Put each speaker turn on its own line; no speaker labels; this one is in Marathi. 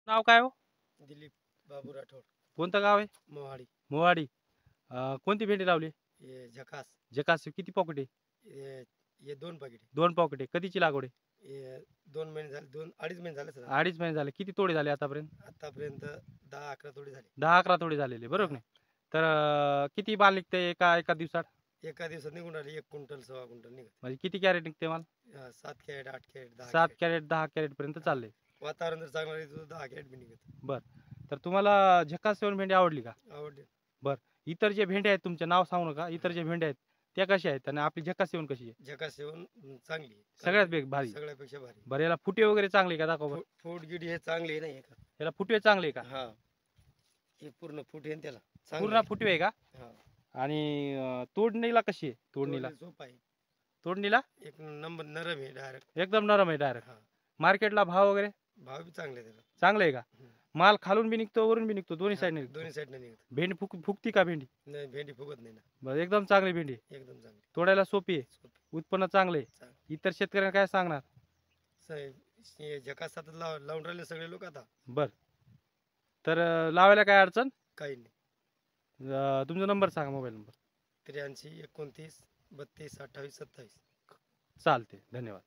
नाव काय हो?
दिलीप बाबू राठोड.
कोणतं गाव आहे?
मोहाडी.
मोवाडी. कोणती भेंडी लावली?
ये झकास.
जकास किती पॉकेट आहे?
ये ये 2 पाकिट आहे.
2 पॉकेट आहे. कधीची लागवड आहे?
ये 2 महिने झाले, 2-2.5 महिने झाले सर.
2.5 महिने झाले. किती तोडे झाले आतापर्यंत?
आतापर्यंत 10-11 तोडे झाले.
10-11 तोडे झालेले बरोबर नाही? तर किती माल निघते एका दिवसात?
एका दिवसात निघून राहिले 1 क्विंटल, सव्वा क्विंटल निघत.
म्हणजे किती कॅरेट निघते माल?
7 crate, 8 crate, 10
7
crate.
Crate 10 crate पर्यंत चालले.
वातावरण जर चांगलं राहिलं तर 10 कॅरेट बी निघत.
बर. तर तुम्हाला झकास 7 भेंडी आवडली का?
आवडले.
बर. इतर जे भेंडे आहेत तुमचे नाव सांगू नका. इतर जे भेंडे आहेत त्या कशा आहेत आणि आपली झकास 7 कशी आहे?
झकास 7 चांगली आहे.
सगळ्यात भारी.
सगळ्यापेक्षा भारी.
बरं याला फुटे वगैरे चांगले का दाखव बरं.
फूट हे चांगले नाही का?
याला फुटवे चांगले का?
हा. हे पूर्ण फूट आहे ना त्याला.
पूर्ण फुटवे आहे का?
हा.
आणि तोडणीला कशी आहे? तोडणीला
सोपा आहे.
तोडणीला
एक नंबर नरम आहे डायरेक्ट.
एकदम नरम आहे डायरेक्ट.
हा.
मार्केटला भाव वगैरे
भाव बी चांगले त्याला.
चांगले आहे का? माल खालून बी निघतो वरून बी निघतो दोन्ही साईडने निघतो.
दोन्ही साईडने निघत.
भेंडी फुगती का भेंडी?
नाही, भेंडी फुगत नाही ना.
बरं एकदम चांगली भेंडी आहे.
एकदम चांगली.
तोडायला सोपी आहे.
सोपी.
उत्पन्न चांगले आहे. इतर शेतकऱ्यांना काय सांगणार?
झकास आता लावून राहिले सगळे लोक आता.
बर. तर लावायला काय अडचण?
काही नाही.
तुमचा नंबर सांगा मोबाईल नंबर.
83 29 32 28 27.
चालते. धन्यवाद.